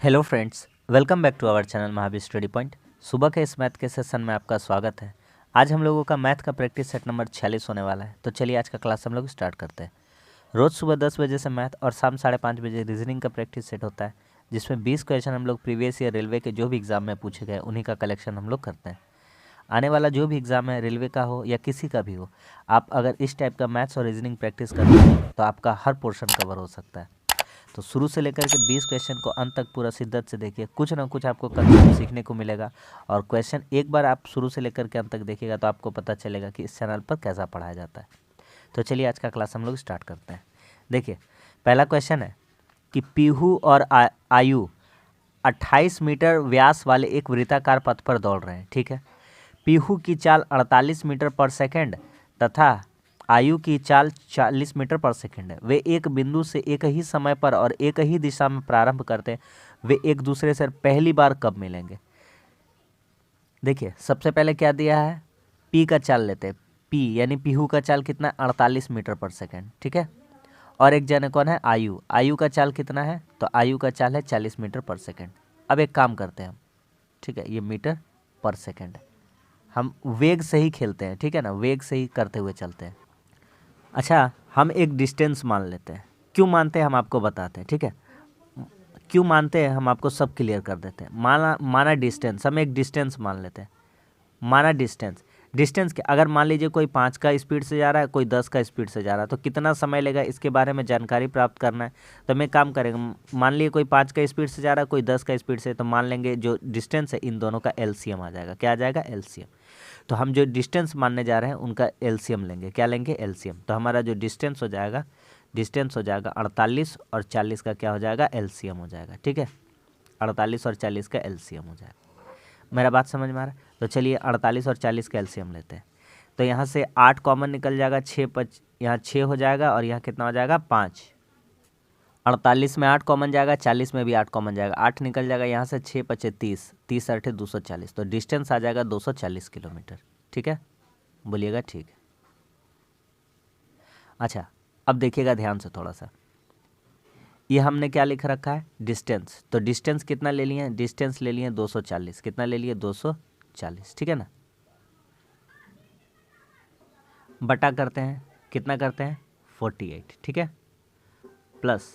Hello friends, welcome back to our channel Mahavir study point. सुबह के इस मैथ के सेशन में आपका स्वागत है। आज हम लोगों का मैथ का प्रैक्टिस सेट नंबर 46 होने वाला है। तो चलिए आज का क्लास हम लोग स्टार्ट करते हैं। रोज़ सुबह 10 बजे से मैथ और शाम 5:30 बजे रीजनिंग का प्रैक्टिस सेट होता है, जिसमें 20 क्वेश्चन हम लोग प्रीवियस ईयर रेलवे के जो भी एग्जाम में पूछे गए उन्हीं का कलेक्शन हम लोग करते हैं। आने वाला जो भी एग्ज़ाम है, रेलवे का हो या किसी का भी हो, आप अगर इस टाइप का मैथ्स और रीजनिंग प्रैक्टिस करते हैं तो आपका हर पोर्शन कवर हो सकता है। तो शुरू से लेकर के 20 क्वेश्चन को अंत तक पूरा शिद्दत से देखिए, कुछ ना कुछ आपको कंसेप्ट सीखने को मिलेगा। और क्वेश्चन एक बार आप शुरू से लेकर के अंत तक देखिएगा तो आपको पता चलेगा कि इस चैनल पर कैसा पढ़ाया जाता है। तो चलिए आज का क्लास हम लोग स्टार्ट करते हैं। देखिए, पहला क्वेश्चन है कि पीहू और आयु 28 मीटर व्यास वाले एक वृत्ताकार पथ पर दौड़ रहे हैं। ठीक है, पीहू की चाल 48 मीटर पर सेकेंड तथा आयु की चाल 40 मीटर पर सेकंड है। वे एक बिंदु से एक ही समय पर और एक ही दिशा में प्रारंभ करते हैं। वे एक दूसरे से पहली बार कब मिलेंगे? देखिए, सबसे पहले क्या दिया है, पी का चाल लेते हैं। पी यानी पीहू का चाल कितना? 48 मीटर पर सेकंड। ठीक है, और एक जने कौन है? आयु। आयु का चाल कितना है? तो आयु का चाल है 40 मीटर पर सेकंड। अब एक काम करते हैं हम, ठीक है, ये मीटर पर सेकंड, हम वेग से ही खेलते हैं, ठीक है ना, वेग से ही करते हुए चलते हैं। अच्छा, हम एक डिस्टेंस मान लेते हैं। क्यों मानते हैं हम आपको बताते हैं, ठीक है। क्यों मानते हैं हम आपको सब क्लियर कर देते हैं। माना डिस्टेंस, हम एक डिस्टेंस मान लेते हैं। माना डिस्टेंस के अगर मान लीजिए कोई 5 का स्पीड से जा रहा है, कोई 10 का स्पीड से जा रहा है, तो कितना समय लेगा इसके बारे में जानकारी प्राप्त करना है। तो हम एक काम करेंगे, मान लीजिए कोई 5 का स्पीड से जा रहा है, कोई 10 का स्पीड से, तो मान लेंगे जो डिस्टेंस है इन दोनों का एलसीएम आ जाएगा। क्या आ जाएगा? एलसीएम। तो हम जो डिस्टेंस मानने जा रहे हैं उनका एलसीएम लेंगे। क्या लेंगे? एलसीएम। तो हमारा जो डिस्टेंस हो जाएगा 48 और 40 का क्या हो जाएगा? एलसीएम हो जाएगा। ठीक है, 48 और 40 का एलसीएम हो जाएगा। मेरा बात समझ में आ रहा है? तो चलिए 48 और 40 का एलसीएम लेते हैं। तो यहाँ से 8 कॉमन निकल जाएगा, 6 यहाँ 6 हो जाएगा और यहाँ कितना हो जाएगा? 5। 48 में 8 कॉमन जाएगा, 40 में भी 8 कॉमन जाएगा, 8 निकल जाएगा यहाँ से, 6 पचे 30, 30 8 240। तो डिस्टेंस आ जाएगा 240 किलोमीटर। ठीक है, बोलिएगा ठीक है। अच्छा, अब देखिएगा ध्यान से थोड़ा सा, ये हमने क्या लिख रखा है? डिस्टेंस। तो डिस्टेंस कितना ले लिए? डिस्टेंस ले लिए 240। कितना ले लिए? 240। ठीक है ना, बटा करते हैं, कितना करते हैं? 48। ठीक है, प्लस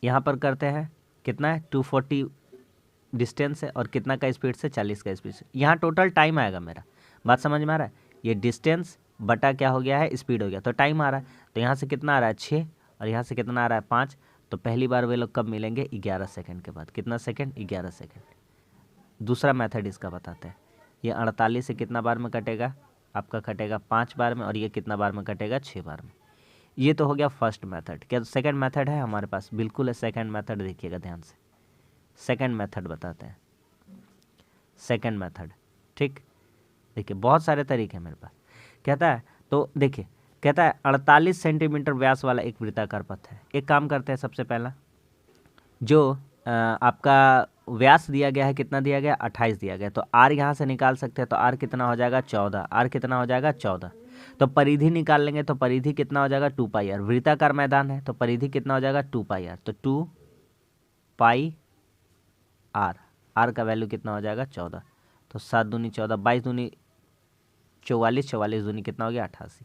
यहाँ पर करते हैं, कितना है? 240 डिस्टेंस है और कितना का स्पीड से? 40 का स्पीड से। यहाँ टोटल टाइम आएगा। मेरा बात समझ में आ रहा है? ये डिस्टेंस बटा क्या हो गया है? स्पीड हो गया। तो टाइम आ रहा है, तो यहाँ से कितना आ रहा है? 6 और यहाँ से कितना आ रहा है? 5। तो पहली बार वे लोग कब मिलेंगे? 11 सेकंड के बाद। कितना सेकंड? 11 सेकंड। दूसरा मेथड इसका बताते हैं। ये 48 से कितना बार में कटेगा? आपका कटेगा 5 बार में, और ये कितना बार में कटेगा? 6 बार में। ये तो हो गया फर्स्ट मेथड। क्या सेकंड मेथड है हमारे पास? बिल्कुल है, सेकंड मेथड। देखिएगा ध्यान से, सेकंड मेथड बताते हैं। सेकंड मेथड, ठीक, देखिए बहुत सारे तरीके हैं मेरे पास। कहता है, तो देखिए, कहता है 48 सेंटीमीटर व्यास वाला एक वृत्ताकार पथ है। एक काम करते हैं, सबसे पहला जो आपका व्यास दिया गया है, कितना दिया गया? 28 दिया गया। तो आर यहाँ से निकाल सकते हैं, तो आर कितना हो जाएगा? 14। आर कितना हो जाएगा? 14। तो परिधि निकाल लेंगे, तो परिधि कितना हो जाएगा? 2 पाई आर। वृत्ताकार मैदान है तो परिधि कितना हो जाएगा? 2 पाई आर। तो 2 पाई आर, आर का वैल्यू कितना हो जाएगा? 14। तो 7 दूनी 14, 22 दूनी 44, 44 दूनी कितना हो गया? 88।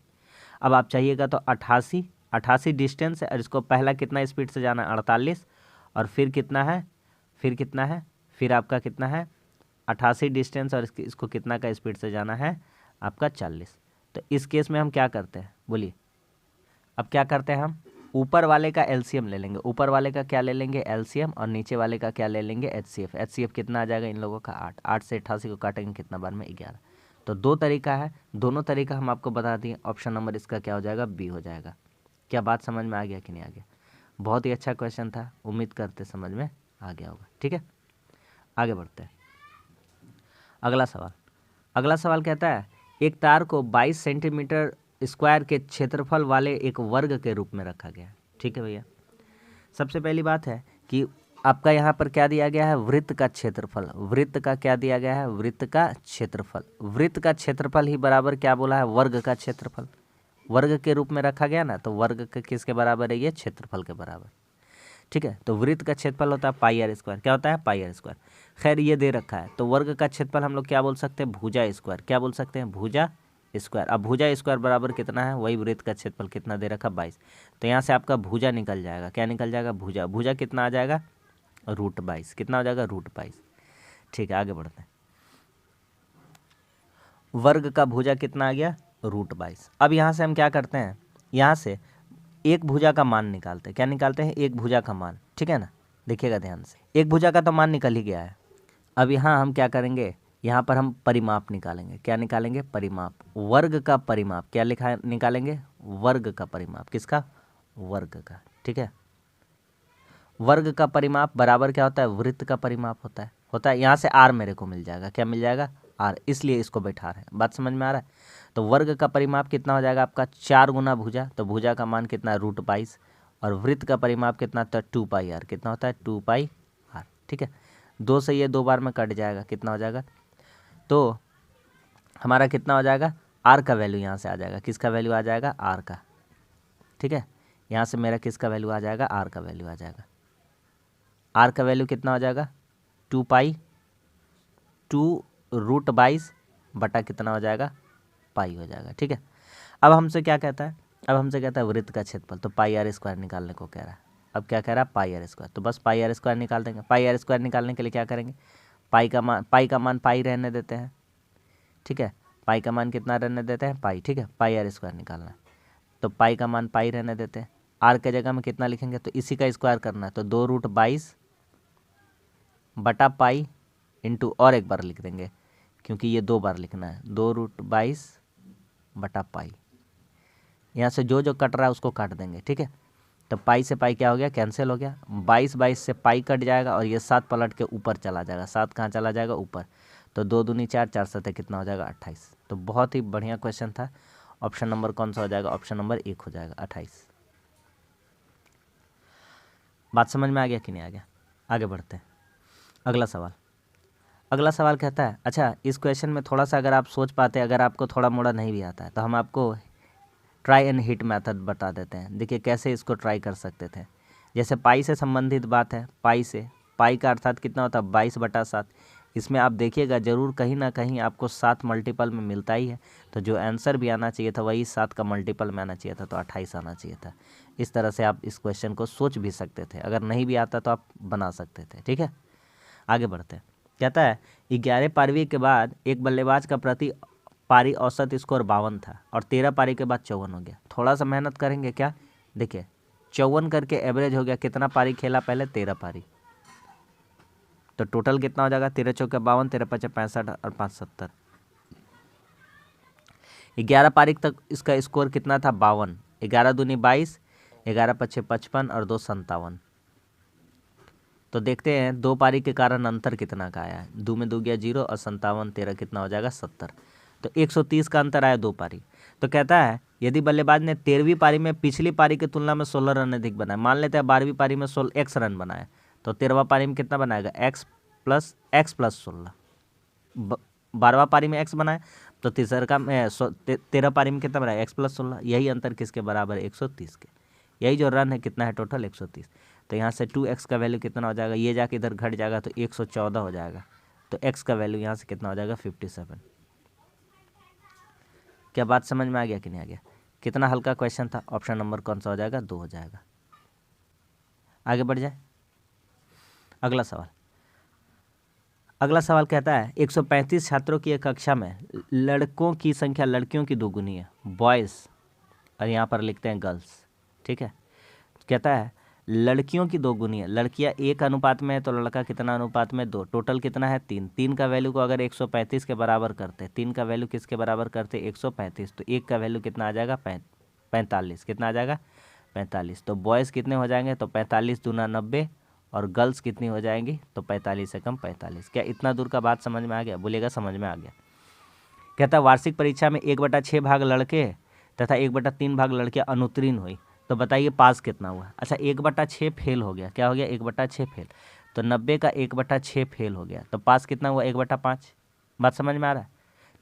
अब आप चाहिएगा तो 88 डिस्टेंस है, और इसको पहला कितना स्पीड से जाना है? 48। और फिर कितना है? फिर आपका कितना है? 88 डिस्टेंस, और इसको कितना का स्पीड से जाना है? आपका 40। तो इस केस में हम क्या करते हैं? बोलिए, अब क्या करते हैं हम? ऊपर वाले का एलसीएम ले लेंगे। ऊपर वाले का क्या ले लेंगे? एलसीएम। और नीचे वाले का क्या ले लेंगे? एचसीएफ। एचसीएफ कितना आ जाएगा इन लोगों का? 8। 8 से 88 को काटेंगे कितना बार में? 11। तो दो तरीका है, दोनों तरीका हम आपको बता दिए। ऑप्शन नंबर इसका क्या हो जाएगा? बी हो जाएगा। क्या बात समझ में आ गया कि नहीं आ गया? बहुत ही अच्छा क्वेश्चन था, उम्मीद करते समझ में आ गया होगा। ठीक है, आगे बढ़ते हैं। अगला सवाल कहता है, एक तार को 22 सेंटीमीटर स्क्वायर के क्षेत्रफल वाले एक वर्ग के रूप में रखा गया है। ठीक है भैया, सबसे पहली बात है कि आपका यहाँ पर क्या दिया गया है? वृत्त का क्षेत्रफल। वृत्त का क्या दिया गया है? वृत्त का क्षेत्रफल। वृत्त का क्षेत्रफल ही बराबर क्या बोला है? वर्ग का क्षेत्रफल। वर्ग के रूप में रखा गया ना, तो वर्ग के किसके बराबर है? ये क्षेत्रफल के बराबर। ठीक है। तो वृत्त का क्षेत्रफल होता है पाई आर स्क्वायर। क्या होता है? पाई आर स्क्वायर। खैर ये दे रखा है, तो वर्ग का क्षेत्रफल हम लोग क्या बोल सकते हैं? भुजा स्क्वायर। क्या बोल सकते हैं? भुजा स्क्वायर। अब भुजा स्क्वायर बराबर कितना है? वही वृत्त का क्षेत्रफल कितना दे रखा? 22। तो यहाँ से आपका भुजा निकल जाएगा। क्या निकल जाएगा? भुजा। भुजा कितना आ जाएगा? √22। कितना हो जाएगा? √22। ठीक है, आगे बढ़ते हैं। वर्ग का भुजा कितना आ गया? √22। अब यहाँ से हम क्या करते हैं? यहाँ से एक भुजा का मान निकालते हैं। क्या निकालते हैं? एक भुजा का मान। ठीक है ना, देखिएगा ध्यान से। एक भुजा का तो मान निकल ही गया है। अब यहाँ हम क्या करेंगे? यहाँ पर हम परिमाप निकालेंगे। क्या निकालेंगे? परिमाप। वर्ग का परिमाप। क्या लिखा निकालेंगे? वर्ग का परिमाप। किसका? वर्ग का। ठीक है। वर्ग का परिमाप बराबर क्या होता है? वृत्त का परिमाप होता है। यहाँ से आर मेरे को मिल जाएगा। क्या मिल जाएगा? आर। इसलिए इसको बैठा रहे हैं। बात समझ में आ रहा है? तो वर्ग का परिमाप कितना हो जाएगा आपका? 4 गुना भुजा। तो भुजा का मान कितना है? √22। और वृत्त का परिमाप कितना होता है? 2πr। कितना होता है? 2πr। ठीक है। 2 से ये 2 बार में कट जाएगा। कितना हो जाएगा? तो हमारा कितना हो जाएगा? आर का वैल्यू यहाँ से आ जाएगा। किसका वैल्यू आ जाएगा? आर का। ठीक है। यहाँ से मेरा किसका वैल्यू आ जाएगा? आर का वैल्यू आ जाएगा। आर का वैल्यू कितना हो जाएगा? 2π 2√22 बटा कितना हो जाएगा? पाई हो जाएगा। ठीक है। अब हमसे क्या कहता है? अब हमसे कहता है वृत्त का क्षेत्रफल। तो पाई आर स्क्वायर निकालने को कह रहा है। अब क्या कह रहा है? पाई आर स्क्वायर। तो बस पाई आर स्क्वायर निकाल देंगे। पाई आर स्क्वायर निकालने के लिए क्या करेंगे? पाई का मान पाई रहने देते हैं। ठीक है। पाई का मान कितना रहने देते हैं? पाई। ठीक है। पाई आर स्क्वायर निकालना है, तो पाई का मान पाई रहने देते हैं। आर के जगह में कितना लिखेंगे? तो इसी का स्क्वायर करना है। तो 2√22 बटा पाई इंटू और एक बार लिख देंगे, क्योंकि ये 2 बार लिखना है। 2√22 बटा पाई। यहाँ से जो जो कट रहा है उसको काट देंगे। ठीक है। तो पाई से पाई क्या हो गया? कैंसिल हो गया। 22 से पाई कट जाएगा और ये 7 पलट के ऊपर चला जाएगा। 7 कहाँ चला जाएगा? ऊपर। तो 2 दूनी 4, 4 7 कितना हो जाएगा? 28। तो बहुत ही बढ़िया क्वेश्चन था। ऑप्शन नंबर कौन सा हो जाएगा? ऑप्शन नंबर 1 हो जाएगा, 28। बात समझ में आ गया कि नहीं आ गया? आगे बढ़ते हैं। अगला सवाल। अगला सवाल कहता है, अच्छा इस क्वेश्चन में थोड़ा सा अगर आप सोच पाते, अगर आपको थोड़ा मोड़ा नहीं भी आता है, तो हम आपको ट्राई एंड हिट मेथड बता देते हैं। देखिए कैसे इसको ट्राई कर सकते थे। जैसे पाई से संबंधित बात है, पाई से, पाई का अर्थात कितना होता है? 22/7। इसमें आप देखिएगा जरूर कहीं ना कहीं आपको 7 मल्टीपल में मिलता ही है। तो जो आंसर भी आना चाहिए था वही 7 का मल्टीपल में आना चाहिए था, तो 28 आना चाहिए था। इस तरह से आप इस क्वेश्चन को सोच भी सकते थे। अगर नहीं भी आता तो आप बना सकते थे। ठीक है, आगे बढ़ते हैं। कहता है 11 पारी के बाद एक बल्लेबाज का प्रति पारी औसत स्कोर 52 था और 13 पारी के बाद 54 हो गया। थोड़ा सा मेहनत करेंगे क्या? देखिए 54 करके एवरेज हो गया। कितना पारी खेला पहले? 13 पारी। तो टोटल कितना हो जाएगा? 13 चौके 52, 13 पचे 65 और 5 70। 11 पारी तक इसका स्कोर कितना था? 52। 11 दूनी 22, 11 पचे 55 और 2 57। तो देखते हैं 2 पारी के कारण अंतर कितना का आया है। 2 में 2 गया 0 और 57 13 कितना हो जाएगा? 70। तो 130 का अंतर आया 2 पारी। तो कहता है यदि बल्लेबाज ने 13वीं पारी में पिछली पारी की तुलना में 16 रन अधिक बनाए, मान लेते हैं 12वीं पारी में 16 x रन बनाए, तो 13वां पारी में कितना बनाएगा? x plus 16। 12वां पारी में x बनाए तो तीसरा में 13 पारी में कितना बनाएगा? x plus 16। यही अंतर किसके बराबर है? 130 के। यही जो रन है कितना है टोटल? 130। तो यहाँ से 2x का वैल्यू कितना हो जाएगा? ये जाके इधर घट जाएगा तो 114 हो जाएगा। तो x का वैल्यू यहाँ से कितना हो जाएगा? 57। क्या बात समझ में आ गया कि नहीं आ गया? कितना हल्का क्वेश्चन था। ऑप्शन नंबर कौन सा हो जाएगा? 2 हो जाएगा। आगे बढ़ जाए। अगला सवाल। अगला सवाल कहता है 135 छात्रों की एक कक्षा में लड़कों की संख्या लड़कियों की 2 गुनी है, बॉयज़, और यहाँ पर लिखते हैं गर्ल्स। ठीक है। कहता है लड़कियों की 2 गुनी है। लड़कियां 1 अनुपात में है तो लड़का कितना अनुपात में? 2। टोटल कितना है? 3। 3 का वैल्यू को अगर 135 के बराबर करते, 3 का वैल्यू किसके बराबर करते? 135। तो 1 का वैल्यू कितना आ जाएगा? 45। कितना आ जाएगा? 45। तो बॉयज़ कितने हो जाएंगे? तो 45 दूना 90 और गर्ल्स कितनी हो जाएंगी? तो 45 से कम 45। क्या इतना दूर का बात समझ में आ गया? बोलिएगा समझ में आ गया। कहता है वार्षिक परीक्षा में 1/6 भाग लड़के तथा 1/3 भाग लड़कियां अनुत्तीर्ण हुई, तो बताइए पास कितना हुआ? अच्छा 1/6 फेल हो गया। क्या हो गया? 1/6 फेल। तो 90 का 1/6 फेल हो गया, तो पास कितना हुआ? 1/5। बात समझ में आ रहा है?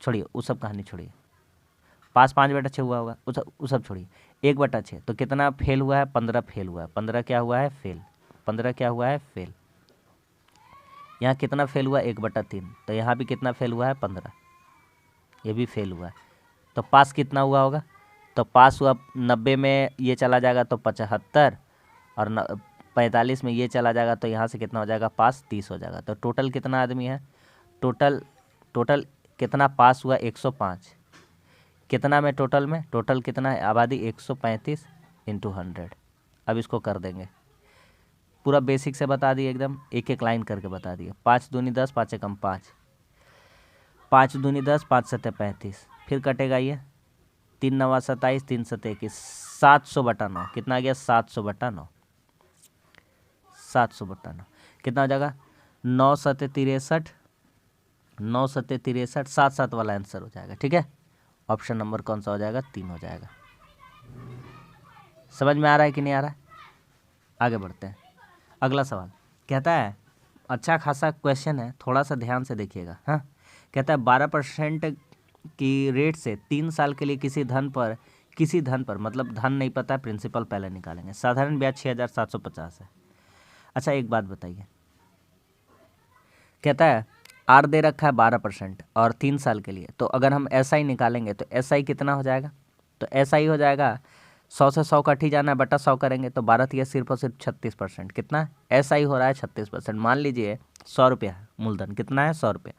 छोड़िए वो सब कहानी छोड़िए। पास 5/6 हुआ होगा, वो सब छोड़िए। 1/6 तो कितना फेल हुआ है? 15 फेल हुआ है। 15 क्या हुआ है? फेल। 15 क्या हुआ है, फेल। यहाँ कितना फेल हुआ, 1/3, तो यहाँ भी कितना फेल हुआ है, 15, ये भी फेल हुआ है। तो पास कितना हुआ होगा, तो पास हुआ 90 में ये चला जाएगा तो 75, और 45 में ये चला जाएगा तो यहाँ से कितना हो जाएगा, पास 30 हो जाएगा। तो टोटल कितना आदमी है, टोटल कितना पास हुआ, 105। कितना में टोटल कितना है, आबादी 135 इंटू 100। अब इसको कर देंगे, पूरा बेसिक से बता दिए, एकदम एक एक लाइन करके बता दिए। 5 दूनी 10, 5 एकम 5, 5 दूनी 10, 5 सत्ते 35, फिर कटेगा ये 3 नवा 27, 3 सत्ते 21, 700/9। कितना आ गया, 700/9, 700/9 कितना हो जाएगा, 9 सत्ते 63, 9 सत्ते 63, 7 वाला आंसर हो जाएगा। ठीक है, ऑप्शन नंबर कौन सा हो जाएगा, 3 हो जाएगा। समझ में आ रहा है कि नहीं आ रहा है, आगे बढ़ते हैं। अगला सवाल कहता है, अच्छा खासा क्वेश्चन है, थोड़ा सा ध्यान से देखिएगा। हाँ, कहता है 12% की रेट से 3 साल के लिए किसी धन पर मतलब धन नहीं पता है, प्रिंसिपल पहले निकालेंगे। साधारण ब्याज 6750 है। अच्छा एक बात बताइए, कहता है आर दे रखा है 12% और 3 साल के लिए, तो अगर हम SI निकालेंगे तो SI कितना हो जाएगा, तो SI हो जाएगा 100 से 100 कट ही जाना है, बटा 100 करेंगे तो 12 या सिर्फ और सिर्फ 36%। कितना है, SI हो रहा है 36%। मान लीजिए 100 रुपया है मूलधन, कितना है, 100 रुपया,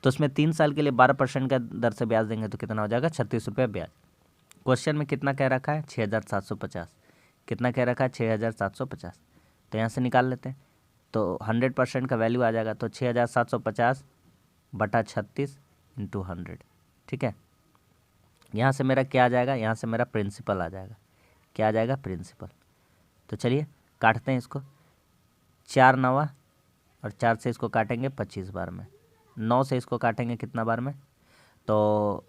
तो उसमें 3 साल के लिए 12% का दर से ब्याज देंगे तो कितना हो जाएगा, 36 रुपया ब्याज। क्वेश्चन में कितना कह रखा है, 6750। कितना कह रखा है, 6750, तो यहाँ से निकाल लेते हैं। तो 100% का वैल्यू आ जाएगा, तो 6750 बटा 36 इंटू 100। ठीक है, यहाँ से मेरा क्या आ जाएगा, यहाँ से मेरा प्रिंसिपल आ जाएगा। क्या आ जाएगा, प्रिंसिपल। तो चलिए काटते हैं इसको, 4 नवा और 4 से इसको काटेंगे 25 बार में, 9 से इसको काटेंगे कितना बार में, तो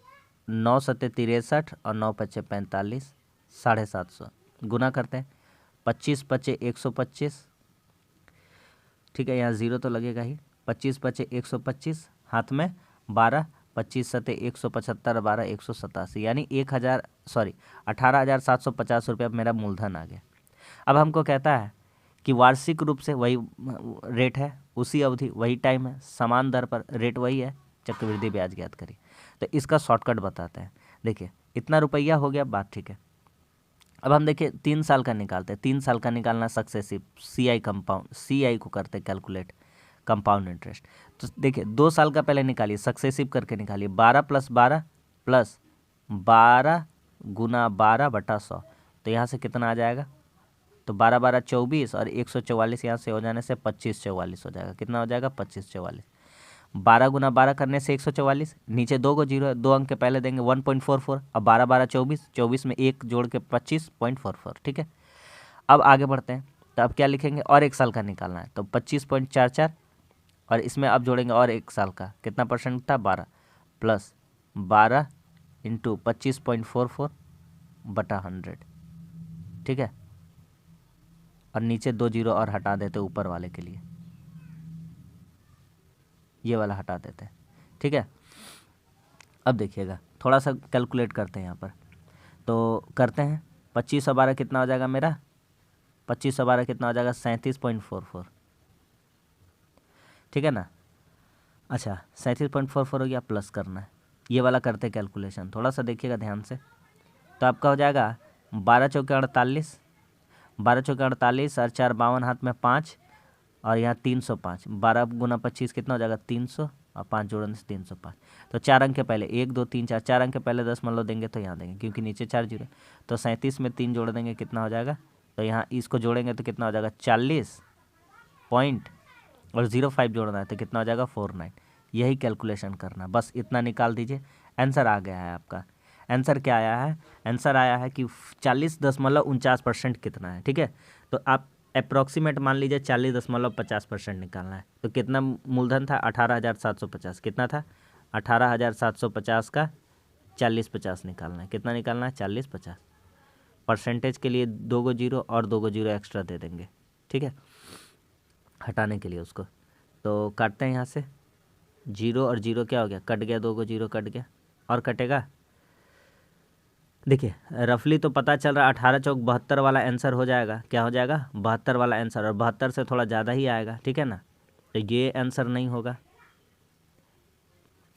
9 सत्ते 63 और 9 पच्चे 45, 750 गुना करते हैं, 25 पच्चे 125। ठीक है, यहाँ 0 तो लगेगा ही, 25 पच्चे 125, हाथ में 12, 25 सत्ते 175, 12 187, यानी 18,750 रुपये मेरा मूलधन आ गया। अब हमको कहता है कि वार्षिक रूप से वही रेट है, उसी अवधि वही टाइम है, समान दर पर रेट वही है, चक्रवृद्धि ब्याज ज्ञात करिए। तो इसका शॉर्टकट बताते हैं। देखिए इतना रुपया हो गया, बात ठीक है। अब हम देखिए 3 साल का निकालते हैं, 3 साल का निकालना सक्सेसिव, CI कंपाउंड, CI को करते कैलकुलेट, कंपाउंड इंटरेस्ट। तो देखिए 2 साल का पहले निकालिए, सक्सेसिव करके निकालिए, 12 + 12 + 12 गुना 12 बटा 100, तो यहाँ से कितना आ जाएगा, तो 12 12 24 और 144 यहाँ से हो जाने से 2544 हो जाएगा। कितना हो जाएगा, 2544। 12 गुना 12 करने से 144, नीचे 2 को 0 है, 2 अंक के पहले देंगे 1.44, अब 12 12 24, 24 में 1 जोड़ के 25.44। ठीक है, अब आगे बढ़ते हैं। तो अब क्या लिखेंगे, और 1 साल का निकालना है, तो 25.44 और इसमें अब जोड़ेंगे और 1 साल का, कितना परसेंट था, 12 + 12 इंटू 25.44 बटा 100। ठीक है, और नीचे 2 0 और हटा देते ऊपर वाले के लिए, ये वाला हटा देते हैं। ठीक है, अब देखिएगा थोड़ा सा कैलकुलेट करते हैं यहाँ पर, तो करते हैं। 25 और 12 कितना हो जाएगा मेरा, 25 और 12 कितना हो जाएगा, 37.44। ठीक है ना, अच्छा 37.44 हो गया, प्लस करना है, ये वाला करते कैलकुलेशन, थोड़ा सा देखिएगा ध्यान से। तो आपका हो जाएगा 12 चौके 48, 12 चौके 48 और 4 52, हाथ में 5 और यहाँ 305, 12 गुना 25 कितना हो जाएगा, 300 और 5 जोड़ने से 305। तो 4 अंक के पहले 1 2 3 4, 4 अंक के पहले 10 मान लो देंगे तो यहाँ देंगे, क्योंकि नीचे 4 0, तो 37 में 3 जोड़ देंगे, कितना हो जाएगा, तो यहाँ इसको जोड़ेंगे तो कितना हो जाएगा, 40 पॉइंट और 05 जोड़ना है तो कितना हो जाएगा, 49। यही कैलकुलेशन करना, बस इतना निकाल दीजिए, आंसर आ गया है आपका। आंसर क्या आया है, आंसर आया है कि 40.49% कितना है। ठीक है, तो आप अप्रॉक्सीमेट मान लीजिए 40.50% निकालना है, तो कितना मूलधन था, 18,750। कितना था, 18,750 का 40/50 निकालना है। कितना निकालना है, 40/50। परसेंटेज के लिए 2 को 0 और 2 को 0 एक्स्ट्रा दे देंगे। ठीक है, हटाने के लिए उसको, तो काटते हैं यहाँ से, 0 और 0 क्या हो गया, कट गया, 2 को 0 कट गया, और कटेगा देखिए रफली तो पता चल रहा है 18 चौक 72 वाला आंसर हो जाएगा। क्या हो जाएगा? 72 वाला आंसर, और 72 से थोड़ा ज़्यादा ही आएगा, ठीक है ना। तो ये आंसर नहीं होगा।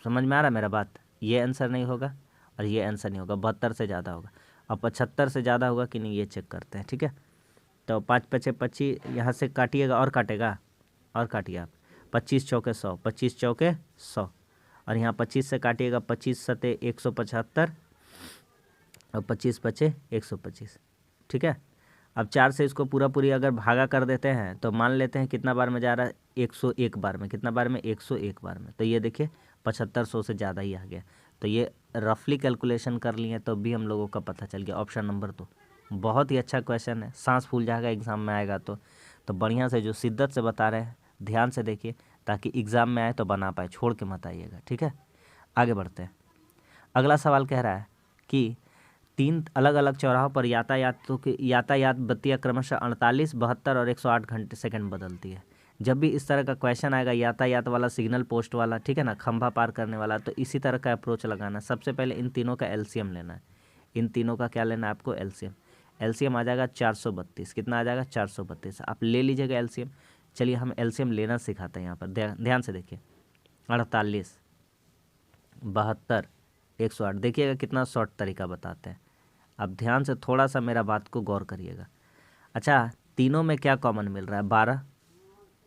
समझ में आ रहा है मेरा बात? ये आंसर नहीं होगा और ये आंसर नहीं होगा, 72 से ज़्यादा होगा। अब 75 से ज़्यादा होगा कि नहीं ये चेक करते हैं, ठीक है। तो 5 पचे 25, यहाँ से काटिएगा और काटेगा और काटिए आप। 25 चौके 100, 25 चौके 100, और यहाँ 25 से काटिएगा, 25 सते 175 और 25 पचे 125, ठीक है। अब 4 से इसको पूरा पूरी अगर भागा कर देते हैं तो मान लेते हैं कितना बार में जा रहा है? 101 बार में। कितना बार में? 101 बार में। तो ये देखिए 7500 से ज़्यादा ही आ गया। तो ये रफली कैलकुलेशन कर लिए तो भी हम लोगों का पता चल गया। ऑप्शन नंबर तो बहुत ही अच्छा क्वेश्चन है, सांस फूल जाएगा एग्ज़ाम में आएगा तो बढ़िया से जो शिद्दत से बता रहे हैं ध्यान से देखिए, ताकि एग्ज़ाम में आए तो बना पाए, छोड़ के मत आइएगा, ठीक है। आगे बढ़ते हैं। अगला सवाल कह रहा है कि 3 अलग अलग चौराहों पर यातायात बत्तियाँ क्रमशः 48, 72 और 108 घंटे सेकंड बदलती है। जब भी इस तरह का क्वेश्चन आएगा, यातायात वाला, सिग्नल पोस्ट वाला, ठीक है ना, खंभा पार करने वाला, तो इसी तरह का अप्रोच लगाना है। सबसे पहले इन तीनों का एलसीएम लेना है। इन तीनों का क्या लेना है आपको? एलसीएम। एलसीएम आ जाएगा 432। कितना आ जाएगा? 432। आप ले लीजिएगा एलसीएम। चलिए हम एलसीएम लेना सिखाते हैं यहाँ पर, ध्यान से देखिए। 48, 72, 108। देखिएगा कितना शॉर्ट तरीका बताते हैं। अब ध्यान से थोड़ा सा मेरा बात को गौर करिएगा। अच्छा, तीनों में क्या कॉमन मिल रहा है? 12,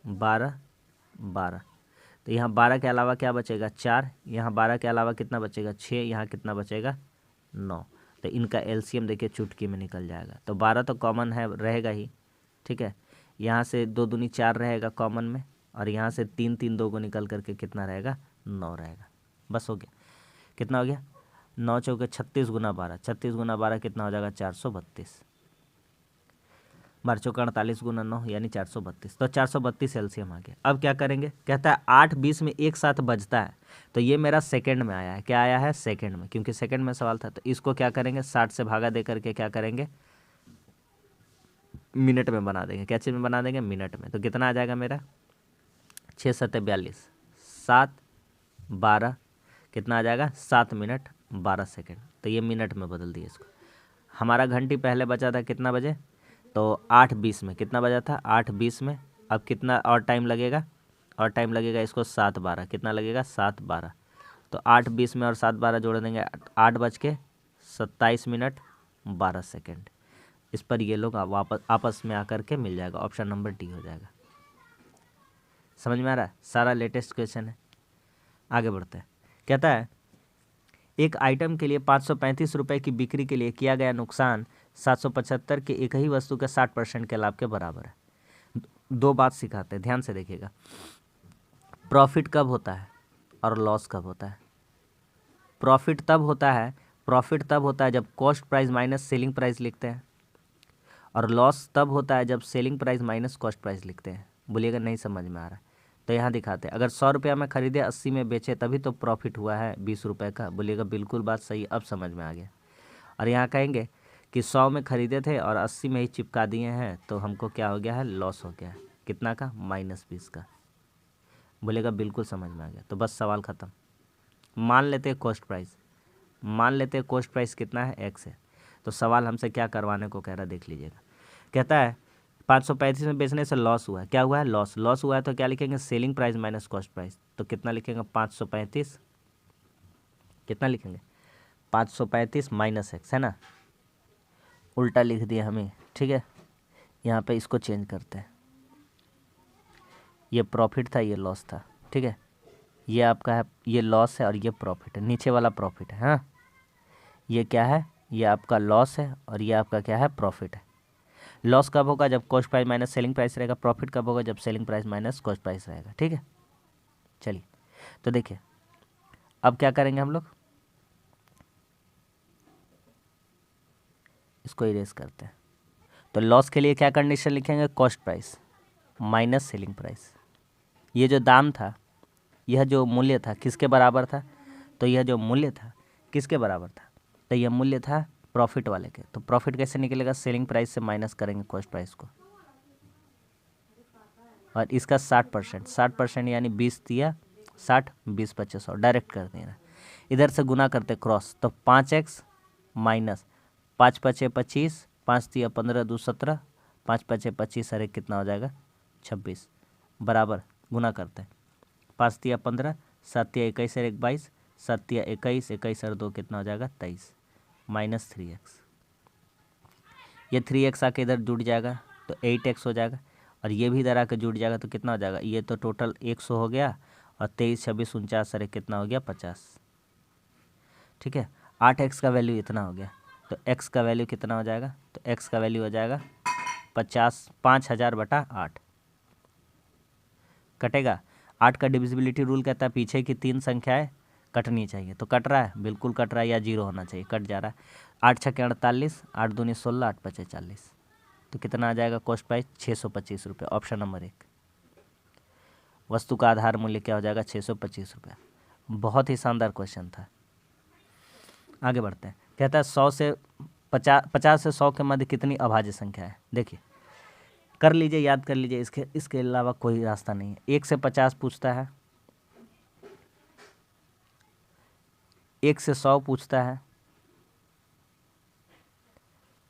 12, 12। तो यहाँ 12 के अलावा क्या बचेगा? 4। यहाँ 12 के अलावा कितना बचेगा? 6। यहाँ कितना बचेगा? 9। तो इनका एलसीएम देखिए चुटकी में निकल जाएगा। तो 12 तो कॉमन है, रहेगा ही, ठीक है। यहाँ से 2 दूनी 4 रहेगा कॉमन में, और यहाँ से 3 3 2 को निकल करके कितना रहेगा? 9 रहेगा। बस हो गया। कितना हो गया? 9 चौके 36 गुना 12, 36 गुना 12 कितना हो जाएगा? 432। 12 चौके 48 गुना 9 यानी 432। तो 432 एलसीएम आ गया। अब क्या करेंगे? कहता है 8 20 में एक साथ बजता है। तो ये मेरा सेकंड में आया है। क्या आया है? सेकंड में, क्योंकि सेकंड में सवाल था। तो इसको क्या करेंगे? 60 से भागा दे करके क्या करेंगे? मिनट में बना देंगे। क्या चीज़ में बना देंगे? मिनट में। तो कितना आ जाएगा मेरा? 6 सत्ते 42, 7 12, कितना आ जाएगा? 7 मिनट 12 सेकेंड। तो ये मिनट में बदल दिए इसको। हमारा घंटी पहले बचा था कितना बजे? तो 8:20 में। कितना बजा था? 8:20 में। अब कितना और टाइम लगेगा? और टाइम लगेगा इसको 7:12। कितना लगेगा? 7:12। तो 8:20 में और 7:12 जोड़ देंगे, 8:27 मिनट 12 सेकेंड। इस पर ये लोग वापस आपस में आकर के मिल जाएगा। ऑप्शन नंबर डी हो जाएगा। समझ में आ रहा है? सारा लेटेस्ट क्वेश्चन है। आगे बढ़ते हैं। कहता है एक आइटम के लिए 535 रुपये की बिक्री के लिए किया गया नुकसान 775 के एक ही वस्तु के 60% के लाभ के बराबर है। दो बात सिखाते हैं, ध्यान से देखिएगा। प्रॉफिट कब होता है और लॉस कब होता है? प्रॉफिट तब होता है जब cost price minus selling price लिखते हैं, और लॉस तब होता है जब selling price minus cost price लिखते हैं। बोलिएगा नहीं समझ में आ रहा है तो यहाँ दिखाते हैं। अगर 100 रुपया में खरीदे 80 में बेचे तभी तो प्रॉफिट हुआ है 20 रुपये का। बोलिएगा बिल्कुल बात सही, अब समझ में आ गया। और यहाँ कहेंगे कि 100 में खरीदे थे और 80 में ही चिपका दिए हैं तो हमको क्या हो गया है? लॉस हो गया है। कितना का? -20 का। बोलेगा बिल्कुल समझ में आ गया। तो बस सवाल ख़त्म। मान लेते हैं कॉस्ट प्राइस कितना है? x है। तो सवाल हमसे क्या करवाने को कह रहा है देख लीजिएगा। कहता है 535 में बेचने से लॉस हुआ है। क्या हुआ है? लॉस हुआ है। तो क्या लिखेंगे? Selling price minus cost price. तो कितना लिखेंगे? 535। कितना लिखेंगे? 535 माइनस x है ना, उल्टा लिख दिया हमें, ठीक है। यहाँ पे इसको चेंज करते हैं। ये प्रॉफिट था, ये लॉस था, ठीक है। ये आपका है, ये लॉस है और ये प्रॉफिट है। नीचे वाला प्रॉफिट है, हाँ। ये क्या है? ये आपका लॉस है और ये आपका क्या है? प्रॉफिट है। लॉस कब होगा? जब cost price minus selling price रहेगा। प्रॉफिट कब होगा? जब selling price minus cost price रहेगा, ठीक है। चलिए तो देखिए अब क्या करेंगे हम लोग, इसको इरेज करते हैं। तो लॉस के लिए क्या कंडीशन लिखेंगे? Cost price minus selling price. ये जो दाम था, यह जो मूल्य था किसके बराबर था? तो यह जो मूल्य था किसके बराबर था? तो यह मूल्य था प्रॉफिट वाले के। तो प्रॉफिट कैसे निकलेगा? सेलिंग प्राइस से माइनस करेंगे कॉस्ट प्राइस को, और इसका 60% यानी 20 दिया 60, 20 25 और डायरेक्ट कर देना। इधर से गुना करते क्रॉस, तो 5x माइनस 5 पचे 25, 5 तिया 15 2 17, 5 पचे 25 और 1 कितना हो जाएगा 26, बराबर गुना करते हैं। 5 तिया 15, 7 तिया 21 और 1 22, 7 तिया 21, 21 और 2 कितना हो जाएगा 23, माइनस 3x। ये 3x आके इधर जुड़ जाएगा तो 8x हो जाएगा, और ये भी इधर आके जुड़ जाएगा तो कितना हो जाएगा, ये तो टोटल 100 हो गया, और 23 26 49 और 1 कितना हो गया 50। ठीक है, 8x का वैल्यू इतना हो गया, तो x का वैल्यू कितना हो जाएगा, तो x का वैल्यू हो जाएगा 5000/8 कटेगा। 8 का डिविजिबिलिटी रूल कहता है पीछे की 3 संख्याएं कटनी चाहिए, तो कट रहा है, बिल्कुल कट रहा है, या 0 होना चाहिए, कट जा रहा है। 8 छक्के 48, 8 दूनी 16, 8 पचे 40, तो कितना आ जाएगा कॉस्ट प्राइस 625 रुपये, ऑप्शन नंबर 1। वस्तु का आधार मूल्य क्या हो जाएगा 625 रुपये। बहुत ही शानदार क्वेश्चन था। आगे बढ़ते हैं, कहता है 100 से 50 से 100 के मध्य कितनी अभाज्य संख्या है। देखिए कर लीजिए, याद कर लीजिए, इसके अलावा कोई रास्ता नहीं है। 1 से 50 पूछता है, 1 से 100 पूछता है,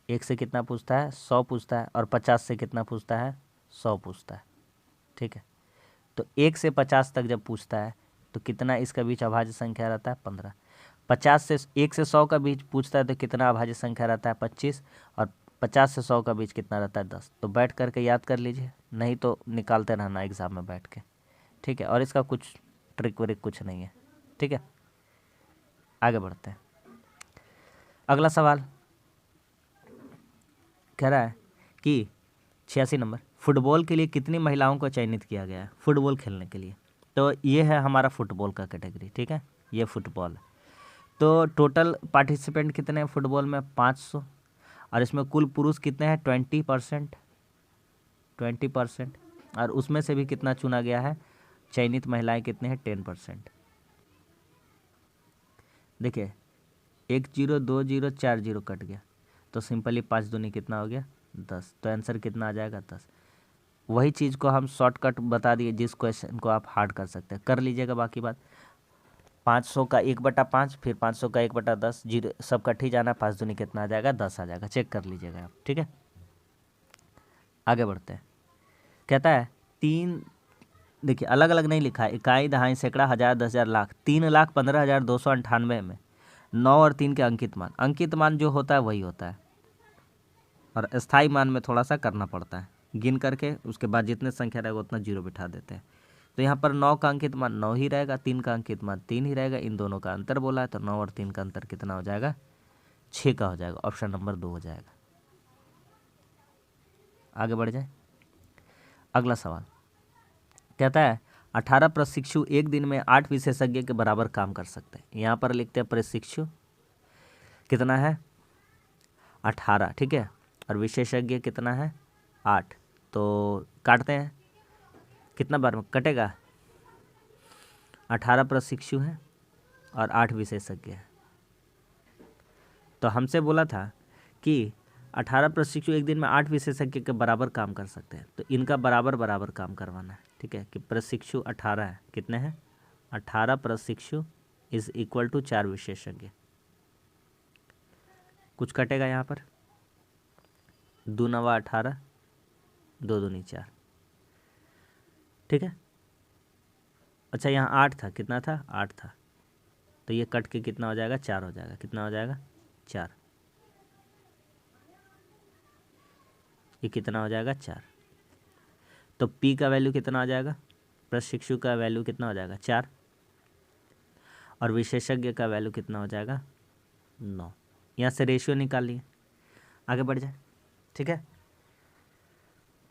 1 से कितना पूछता है 100 पूछता है, और 50 से कितना पूछता है 100 पूछता है। ठीक है, तो 1 से 50 तक जब पूछता है तो कितना इसका बीच अभाज्य संख्या रहता है 15। 50 से 1 से 100 का बीच पूछता है तो कितना अभाज्य संख्या रहता है 25, और 50 से 100 का बीच कितना रहता है 10। तो बैठ करके याद कर लीजिए, नहीं तो निकालते रहना एग्ज़ाम में बैठ के। ठीक है, और इसका कुछ ट्रिक व्रिक कुछ नहीं है। ठीक है, आगे बढ़ते हैं। अगला सवाल कह रहा है कि 86 नंबर, फुटबॉल के लिए कितनी महिलाओं को चयनित किया गया है फुटबॉल खेलने के लिए। तो ये है हमारा फुटबॉल का कैटेगरी। ठीक है, ये फुटबॉल है। तो टोटल पार्टिसिपेंट कितने हैं फुटबॉल में 500, और इसमें कुल पुरुष कितने हैं 20%, और उसमें से भी कितना चुना गया है, चयनित महिलाएं कितने हैं 10%। देखिए 1 0 2 0 4 0 कट गया, तो सिंपली 5 दूनी कितना हो गया 10, तो आंसर कितना आ जाएगा 10। वही चीज़ को हम शॉर्टकट बता दिए, जिस क्वेश्चन को आप हार्ड कर सकते हैं, कर लीजिएगा बाकी बात। 500 का 1/5, फिर 500 का 1/10, जीरो सब कट ही जाना, 5 दूनी कितना आ जाएगा 10 आ जाएगा, चेक कर लीजिएगा आप। ठीक है, आगे बढ़ते हैं। कहता है 3, देखिए अलग अलग नहीं लिखा है, इकाई दहाई सैकड़ा हज़ार 10,000 लाख, 3,15,298 में 9 और 3 के अंकित मान जो होता है वही होता है, और स्थायी मान में थोड़ा सा करना पड़ता है, गिन करके उसके बाद जितने संख्या रहेगा उतना जीरो बिठा देते हैं। तो यहाँ पर 9 का अंकित मान 9 ही रहेगा, 3 का अंकित मान 3 ही रहेगा, इन दोनों का अंतर बोला है, तो 9 और 3 का अंतर कितना हो जाएगा 6 का हो जाएगा, ऑप्शन नंबर 2 हो जाएगा। आगे बढ़ जाए, अगला सवाल कहता है 18 प्रशिक्षु एक दिन में 8 विशेषज्ञ के बराबर काम कर सकते हैं। यहाँ पर लिखते हैं प्रशिक्षु कितना है 18, ठीक है, और विशेषज्ञ कितना है 8, तो काटते हैं, कितना बार में कटेगा, 18 प्रशिक्षु हैं और 8 विशेषज्ञ हैं। तो हमसे बोला था कि 18 प्रशिक्षु एक दिन में 8 विशेषज्ञ के बराबर काम कर सकते हैं, तो इनका बराबर बराबर काम करवाना है। ठीक है, कि प्रशिक्षु 18 है, कितने हैं 18 प्रशिक्षु इज इक्वल टू 4 विशेषज्ञ। कुछ कटेगा यहाँ पर, 2 9 18, 2 दूनी 4। ठीक है, अच्छा यहाँ 8 था, कितना था 8 था, तो ये कट के कितना हो जाएगा 4 हो जाएगा, कितना हो जाएगा 4, ये कितना हो जाएगा 4। तो P का वैल्यू कितना आ जाएगा, प्रशिक्षु का वैल्यू कितना हो जाएगा 4, और विशेषज्ञ का वैल्यू कितना हो जाएगा 9। यहाँ से रेशियो निकाल लिए, आगे बढ़ जाए। ठीक है,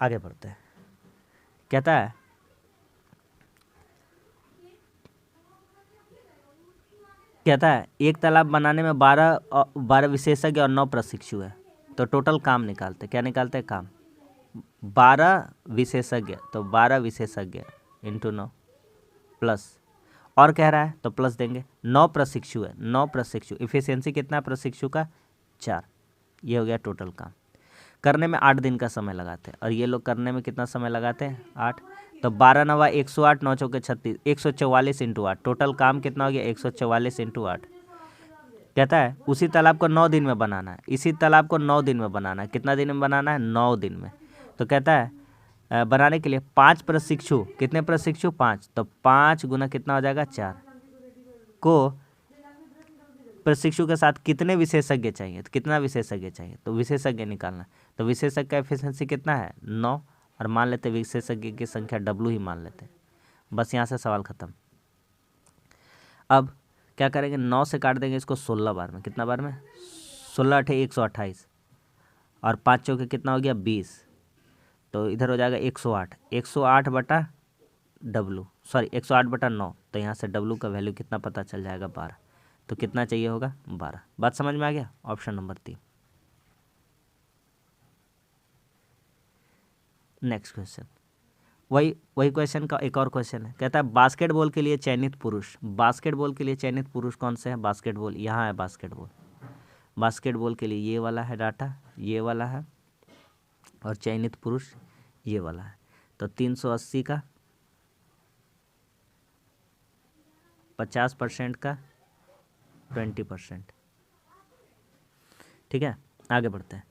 आगे बढ़ते हैं। कहता है एक तालाब बनाने में 12 विशेषज्ञ और 9 प्रशिक्षु है, तो टोटल काम निकालते, क्या निकालते हैं काम, 12 विशेषज्ञ, तो 12 विशेषज्ञ इंटू 9 प्लस, और कह रहा है तो प्लस देंगे, 9 प्रशिक्षु है, 9 प्रशिक्षु, इफिशियंसी कितना है प्रशिक्षु का 4, ये हो गया टोटल काम। करने में 8 दिन का समय लगाते हैं, और ये लोग करने में कितना समय लगाते हैं 8, तो 12 9 108, 9 चौके 36, 144 इंटू 8, टोटल काम कितना हो गया 144 इंटू 8, कहता है उसी तालाब को 9 दिन में बनाना है, इसी तालाब को 9 दिन में बनाना है। कितना दिन में बनाना है? 9 दिन में। तो कहता है बनाने के लिए 5 प्रशिक्षु, कितने प्रशिक्षु? 5, तो 5 गुना कितना हो जाएगा? 4 को प्रशिक्षु के साथ कितने विशेषज्ञ चाहिए? तो कितना विशेषज्ञ चाहिए? तो विशेषज्ञ निकालना। तो विशेषज्ञ का एफिशिएंसी कितना है? 9, और मान लेते विशेषज्ञ की संख्या W ही मान लेते। बस यहाँ से सवाल खत्म। अब क्या करेंगे? 9 से काट देंगे इसको 16 बार में। कितना बार में? 16 अठे 128, और 5 चौके कितना हो गया? 20। तो इधर हो जाएगा 108, 108 बटा W, सॉरी 108 बटा 9। तो यहाँ से W का वैल्यू कितना पता चल जाएगा? 12। तो कितना चाहिए होगा? 12। बात समझ में आ गया? Option number 3। नेक्स्ट क्वेश्चन, वही क्वेश्चन का एक और क्वेश्चन है। कहता है बास्केटबॉल के लिए चयनित पुरुष, बास्केटबॉल के लिए चयनित पुरुष कौन से हैं? बास्केटबॉल, यहाँ है बास्केटबॉल। बास्केटबॉल के लिए ये वाला है डाटा, ये वाला है, और चयनित पुरुष ये वाला है। तो 380 का, 50% का, 20%। ठीक है, आगे बढ़ते हैं।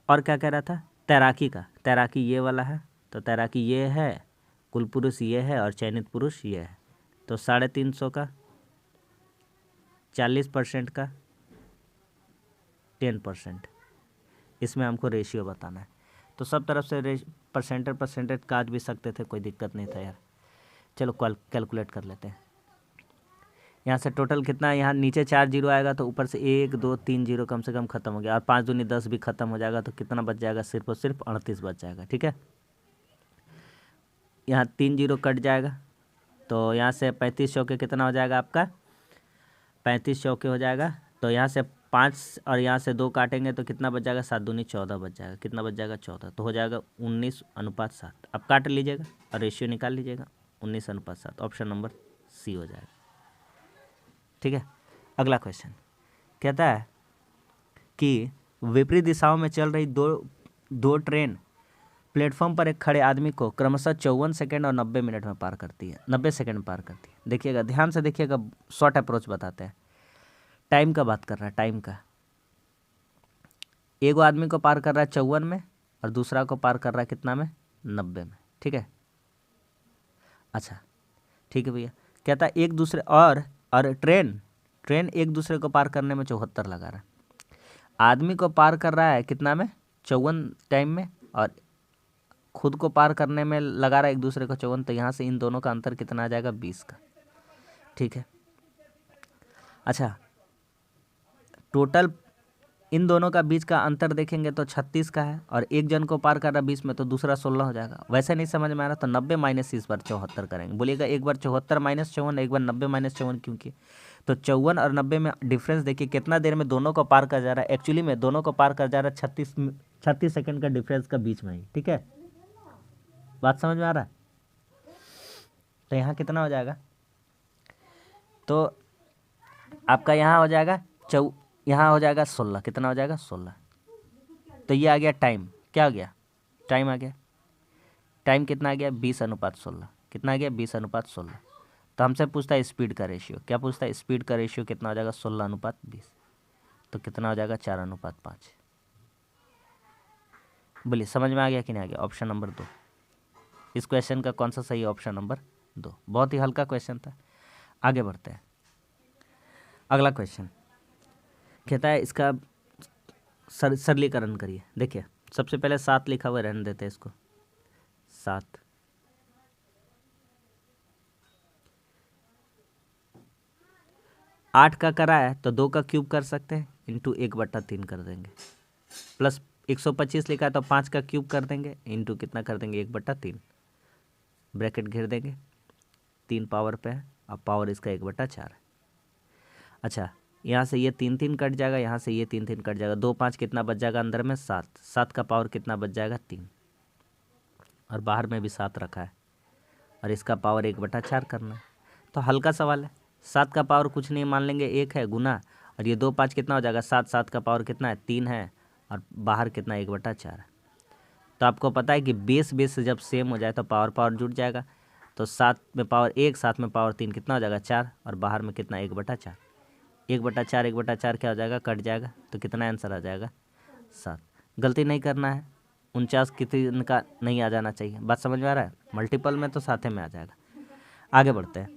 और क्या कह रहा था? तैराकी का, तैराकी ये वाला है, तो तैराकी ये है, कुल पुरुष ये है, और चयनित पुरुष ये है। तो 350 का, 40% का, 10%। इसमें हमको रेशियो बताना है। तो सब तरफ से परसेंटेज काट भी सकते थे, कोई दिक्कत नहीं था यार। चलो कैलकुलेट कर लेते हैं। यहाँ से टोटल कितना है? यहाँ नीचे 4 जीरो आएगा, तो ऊपर से 1 2 3 जीरो कम से कम खत्म हो गया, और 5 दूनी 10 भी खत्म हो जाएगा। तो कितना बच जाएगा? सिर्फ और सिर्फ 38 बच जाएगा। ठीक है, यहाँ 3 जीरो कट जाएगा, तो यहाँ से 35 चौके कितना हो जाएगा आपका? 35 चौके हो जाएगा। तो यहाँ से 5 और यहाँ से 2 काटेंगे तो कितना बच जाएगा? 7 दूनी 14 बच जाएगा। कितना बच जाएगा? 14। तो हो जाएगा 19:7। अब काट लीजिएगा और रेशियो निकाल लीजिएगा, 19:7। ऑप्शन नंबर सी हो जाएगा। ठीक है, अगला क्वेश्चन कहता है कि विपरीत दिशाओं में चल रही दो ट्रेन प्लेटफॉर्म पर एक खड़े आदमी को क्रमशः 54 सेकंड और 90 मिनट में पार करती है, 90 सेकंड में पार करती है। देखिएगा, ध्यान से देखिएगा, शॉर्ट अप्रोच बताते हैं। टाइम का बात कर रहा है, टाइम का। एक आदमी को पार कर रहा है 54 में, और दूसरा को पार कर रहा है कितना में? 90 में। ठीक है, अच्छा ठीक है भैया। कहता है एक दूसरे और ट्रेन एक दूसरे को पार करने में 74 लगा रहा है। आदमी को पार कर रहा है कितना में? 54 टाइम में, और खुद को पार करने में लगा रहा है एक दूसरे को 54। तो यहाँ से इन दोनों का अंतर कितना आ जाएगा? 20 का। ठीक है, अच्छा टोटल इन दोनों का बीच का अंतर देखेंगे तो 36 का है, और एक जन को पार कर रहा 20 में, तो दूसरा 16 हो जाएगा। वैसे नहीं समझ में आ रहा तो 90 माइनस इस बार 74 करेंगे। बोलिएगा एक बार 74 माइनस 54, एक बार 90 माइनस 54 क्योंकि तो 54 और 90 में डिफरेंस देखिए कितना देर में दोनों को पार कर जा रहा है। एक्चुअली में दोनों को पार कर जा रहा है 36 सेकेंड का डिफरेंस का बीच में ही। ठीक है, बात समझ में आ रहा है? तो यहाँ कितना हो जाएगा? तो आपका यहाँ हो जाएगा यहाँ हो जाएगा 16। कितना हो जाएगा? 16। तो ये आ गया टाइम। क्या हो गया? टाइम आ गया। टाइम कितना आ गया? 20:16। कितना आ गया? 20:16। तो हमसे पूछता है स्पीड का रेशियो। क्या पूछता है? स्पीड का रेशियो कितना हो जाएगा? 16:20। तो कितना हो जाएगा? 4:5। बोलिए समझ में आ गया कि नहीं आ गया? Option number 2। इस क्वेश्चन का कौन सा सही है? Option number 2। बहुत ही हल्का क्वेश्चन था। आगे बढ़ते हैं। अगला क्वेश्चन कहता है इसका सरलीकरण करिए। देखिए सबसे पहले 7 लिखा हुआ रहने देते हैं इसको। 7 8 का करा है तो 2 का क्यूब कर सकते हैं, इंटू 1/3 कर देंगे। प्लस 125 लिखा है तो 5 का क्यूब कर देंगे, इंटू कितना कर देंगे? 1/3। ब्रैकेट घेर देंगे, 3 पावर पे है, अब पावर इसका 1/4 है। अच्छा यहाँ से ये 3 कट जाएगा, यहाँ से ये 3 कट जाएगा। 2 5 कितना बच जाएगा अंदर में? 7। 7 का पावर कितना बच जाएगा? 3। और बाहर में भी 7 रखा है, और इसका पावर 1/4 करना है। तो हल्का सवाल है। 7 का पावर कुछ नहीं मान लेंगे, 1 है गुना, और ये 2 5 कितना हो जाएगा? 7। 7 का पावर कितना है? 3 है, और बाहर कितना? 1/4 है। तो आपको पता है कि बेस से जब सेम हो जाए तो पावर जुड़ जाएगा। तो 7 में पावर 1, 7 में पावर 3 कितना हो जाएगा? 4, और बाहर में कितना? 1/4। 1/4 1/4 क्या हो जाएगा, कट जाएगा, तो कितना आंसर आ जाएगा 7। गलती नहीं करना है, 49 कितने का नहीं आ जाना चाहिए, बात समझ में आ रहा है, मल्टीपल में तो साथ में आ जाएगा। आगे बढ़ते हैं।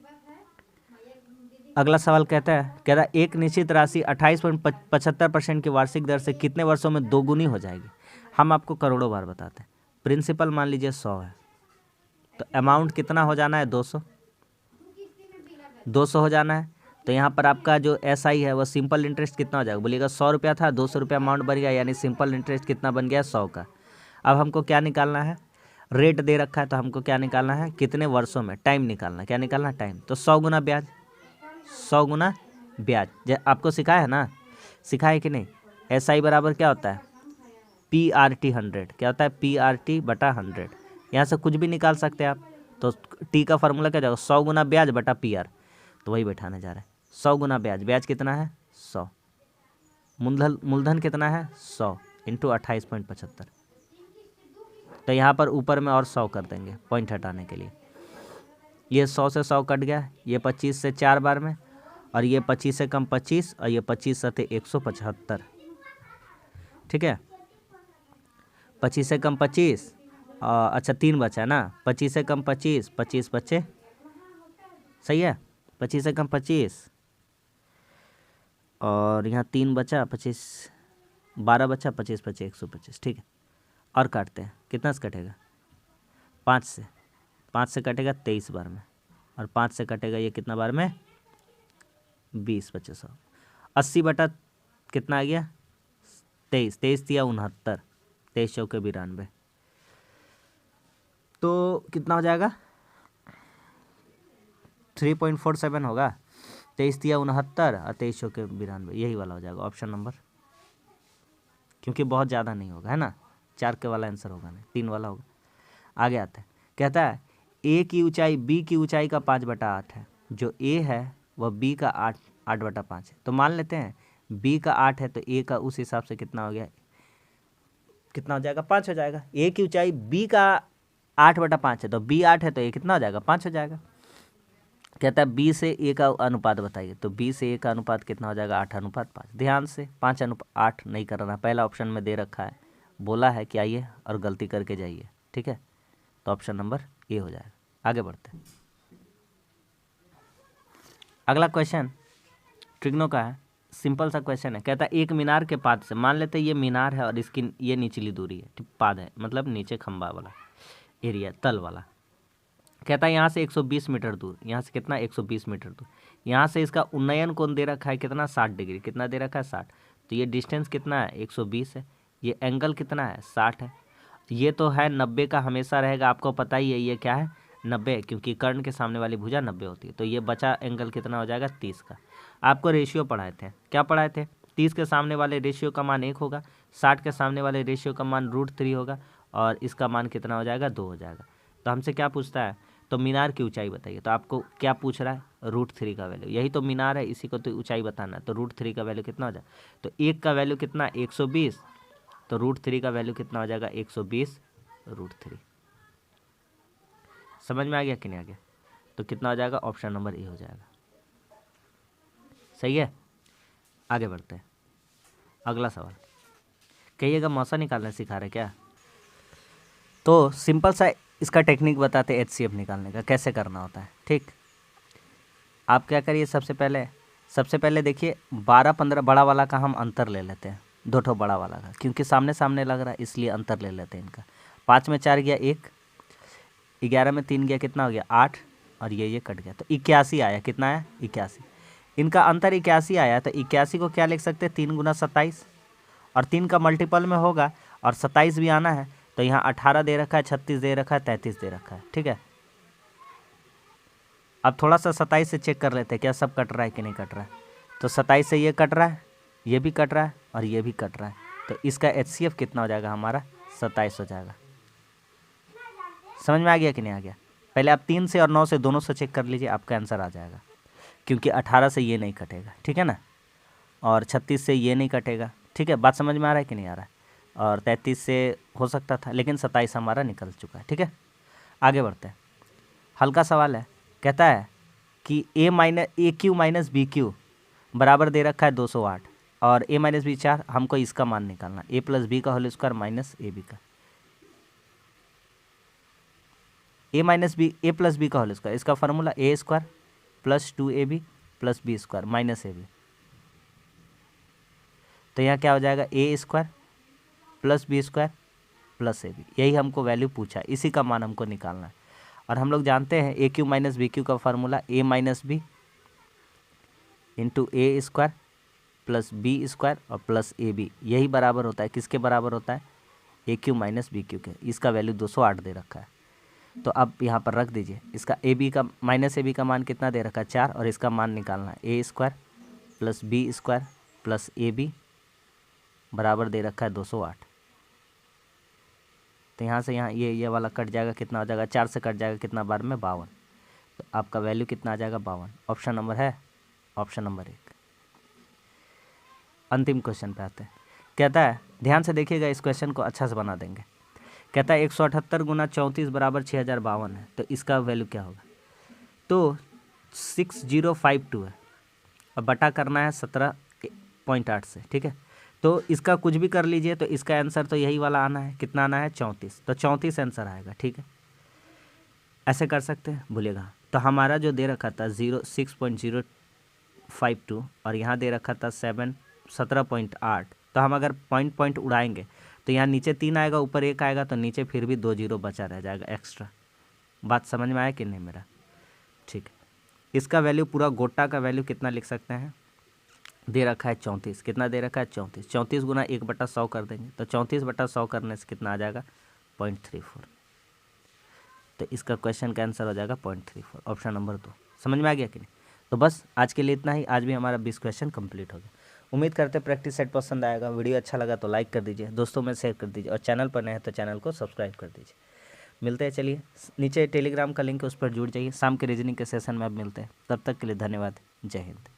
अगला सवाल कहता है एक निश्चित राशि 28.75% की वार्षिक दर से कितने वर्षों में दोगुनी हो जाएगी। हम आपको करोड़ों बार बताते हैं। प्रिंसिपल मान लीजिए 100 है, तो अमाउंट कितना हो जाना है 200 हो जाना है। तो यहाँ पर आपका जो SI है वो सिंपल इंटरेस्ट कितना हो जाएगा, बोलिएगा 100 रुपया था, 200 रुपया अमाउंट बन गया, यानी सिंपल इंटरेस्ट कितना बन गया 100 का। अब हमको क्या निकालना है, रेट दे रखा है तो हमको क्या निकालना है, कितने वर्षों में, टाइम निकालना है। क्या निकालना है, टाइम। तो 100 गुना ब्याज, 100 गुना ब्याज आपको सिखाया है ना, सिखाया है कि नहीं। SI बराबर क्या होता है, PRT 100। क्या होता है, PRT बटा 100। यहाँ से कुछ भी निकाल सकते हैं आप। तो T का फार्मूला क्या जाएगा, 100 गुना ब्याज बटा PR। तो वही बैठाने जा रहे हैं, 100 गुना ब्याज, ब्याज कितना है 100, मूलधन कितना है 100 इंटू 28.75। तो यहाँ पर ऊपर में और 100 कर देंगे पॉइंट हटाने के लिए। ये 100 से 100 कट गया, ये 25 से 4 बार में, और ये 25 से कम 25, और ये 25 सते 175। ठीक है, 25 से कम 25, अच्छा 3 बचा है ना, 25 से कम 25, 25 बचे, सही है, 25 से कम 25, और यहाँ 3 बचा, 25 12 बचा, 25 बचे 125। ठीक है, और काटते हैं, कितना से कटेगा, 5 से कटेगा 23 बार में, और 5 से कटेगा ये कितना बार में, 20 बचे 100। 80 बटा कितना आ गया 23, 23 दिया 69, 23 चौके 92, तो कितना हो जाएगा 3.47 होगा। 23 दिया 69 और 23 चौके 92, यही वाला हो जाएगा ऑप्शन नंबर, क्योंकि बहुत ज़्यादा नहीं होगा, है ना, 4 के वाला आंसर होगा नहीं, 3 वाला होगा। आगे आते हैं, कहता है A की ऊंचाई B की ऊंचाई का 5/8 है, जो A है वह B का 8/5 है। तो मान लेते हैं B का 8 है, तो A का उस हिसाब से कितना हो गया, कितना हो जाएगा 5 हो जाएगा। A की ऊंचाई B का 8/5 है, तो B 8 है, तो A कितना हो जाएगा 5 हो जाएगा। कहता है B से A का अनुपात बताइए, तो B से A का अनुपात कितना हो जाएगा 8:5। ध्यान से 5:8 नहीं करना, पहला ऑप्शन में दे रखा है, बोला है कि आइए और गलती करके जाइए। ठीक है, तो ऑप्शन नंबर A हो जाएगा। आगे बढ़ते हैं। अगला क्वेश्चन ट्रिग्नो का है, सिंपल सा क्वेश्चन है। कहता है एक मीनार के पाद से, मान लेते हैं ये मीनार है और इसकी ये निचली दूरी है, पाद है मतलब नीचे खंबा वाला एरिया, तल वाला। कहता है यहाँ से 120 मीटर दूर, यहाँ से कितना 120 मीटर दूर, यहाँ से इसका उन्नयन कोण दे रखा है कितना 60 डिग्री, कितना दे रखा है 60। तो ये डिस्टेंस कितना है 120 है, ये एंगल कितना है 60 है, ये तो है 90 का हमेशा रहेगा, आपको पता ही है ये क्या है 90, क्योंकि कर्ण के सामने वाली भुजा 90 होती है। तो ये बचा एंगल कितना हो जाएगा 30 का। आपको रेशियो पढ़ाए थे, क्या पढ़ाए थे, 30 के सामने वाले रेशियो का मान 1 होगा, 60 के सामने वाले रेशियो का मान √3 होगा, और इसका मान कितना हो जाएगा 2 हो जाएगा। तो हमसे क्या पूछता है, तो मीनार की ऊंचाई बताइए। तो आपको क्या पूछ रहा है √3 का वैल्यू, यही तो मीनार है, इसी को तो ऊंचाई बताना है। तो √3 का वैल्यू कितना हो जाएगा, तो 1 का वैल्यू कितना 120, तो √3 का वैल्यू कितना हो जाएगा 120 √3। समझ में आ गया कि नहीं आ गया, तो कितना हो जाएगा ऑप्शन नंबर ए हो जाएगा। सही है, आगे बढ़ते हैं। अगला सवाल, कहिएगा मौसा निकालना सिखा रहे क्या, तो सिंपल सा इसका टेक्निक बताते हैं HCF निकालने का कैसे करना होता है। ठीक, आप क्या करिए, सबसे पहले देखिए 12-15 बड़ा वाला का हम अंतर ले लेते हैं, 2 ठो बड़ा वाला का, क्योंकि सामने सामने लग रहा है इसलिए अंतर ले लेते हैं इनका। 5 में 4 गया 1, 11 में 3 गया कितना हो गया 8, और ये कट गया, तो 81 आया, कितना आया 81। इनका अंतर 81 आया, तो 81 को क्या लिख सकते हैं 3 × 27, और 3 का मल्टीपल में होगा, और 27 भी आना है, तो यहाँ 18 दे रखा है, 36 दे रखा है, 33 दे रखा है। ठीक है, अब थोड़ा सा 27 से चेक कर लेते हैं क्या सब कट रहा है कि नहीं कट रहा है। तो 27 से ये कट रहा है, ये भी कट रहा है, और ये भी कट रहा है, तो इसका HCF कितना हो जाएगा हमारा 27 हो जाएगा। समझ में आ गया कि नहीं आ गया, पहले आप 3 से और 9 से दोनों से चेक कर लीजिए, आपका आंसर आ जाएगा, क्योंकि 18 से ये नहीं कटेगा, ठीक है ना, और 36 से ये नहीं कटेगा। ठीक है, बात समझ में आ रहा है कि नहीं आ रहा है, और 33 से हो सकता था, लेकिन 27 हमारा निकल चुका है। ठीक है, आगे बढ़ते हैं। हल्का सवाल है, कहता है कि AQ - BQ बराबर दे रखा है 208 और a माइनस बी 4, हमको इसका मान निकालना, a प्लस बी का whole square minus A B का, a minus B a plus B का होल स्क्वायर, इसका formula a square plus 2ab plus B square minus A B. तो यहाँ क्या हो जाएगा, a square plus B square plus A B, यही हमको वैल्यू पूछा, इसी का मान हमको निकालना है। और हम लोग जानते हैं A cube minus B cube का formula a minus B into A square plus B square और प्लस ए बी, यही बराबर होता है, किसके बराबर होता है, A cube minus B cube के। इसका वैल्यू 208 दे रखा है, तो अब यहाँ पर रख दीजिए। इसका ए बी का माइनस ए बी का मान कितना दे रखा है, 4, और इसका मान निकालना है A square plus B square plus A B बराबर दे रखा है 208। तो यहाँ से यहाँ ये वाला कट जाएगा, कितना हो जाएगा, 4 से कट जाएगा, कितना बार में 52। तो आपका वैल्यू कितना आ जाएगा, 52। ऑप्शन नंबर है ऑप्शन नंबर 1। अंतिम क्वेश्चन पे आते हैं। कहता है, ध्यान से देखिएगा, इस क्वेश्चन को अच्छा से बना देंगे। कहता है 178 गुना 34 बराबर 6052 है, तो इसका वैल्यू क्या होगा। तो 6052 है और बटा करना है 17.8 से, ठीक है। तो इसका कुछ भी कर लीजिए, तो इसका आंसर तो यही वाला आना है, कितना आना है, 34। तो 34 आंसर आएगा, ठीक है। ऐसे कर सकते हैं, भूलिएगा। तो हमारा जो दे रखा था 6.052 और यहाँ दे रखा था 17.8, तो हम अगर पॉइंट उड़ाएंगे तो यहाँ नीचे 3 आएगा, ऊपर 1 आएगा, तो नीचे फिर भी 2 जीरो बचा रह जाएगा एक्स्ट्रा। बात समझ में आया कि नहीं मेरा, ठीक है। इसका वैल्यू पूरा गोटा का वैल्यू कितना लिख सकते हैं, दे रखा है 34, कितना दे रखा है 34, 34 गुना 1/100 कर देंगे, तो 34/100 करने से कितना आ जाएगा, 0.34। तो इसका क्वेश्चन का आंसर हो जाएगा 0.34, ऑप्शन नंबर 2। समझ में आ गया कि नहीं। तो बस आज के लिए इतना ही, आज भी हमारा 20 क्वेश्चन कंप्लीट हो गया। उम्मीद करते प्रैक्टिस सेट पसंद आएगा। वीडियो अच्छा लगा तो लाइक कर दीजिए, दोस्तों में शेयर कर दीजिए, और चैनल पर नए हैं तो चैनल को सब्सक्राइब कर दीजिए। मिलते हैं, चलिए नीचे टेलीग्राम का लिंक है, उस पर जुड़ जाइए। शाम के रीजनिंग के सेशन में अब मिलते हैं, तब तक के लिए धन्यवाद, जय हिंद।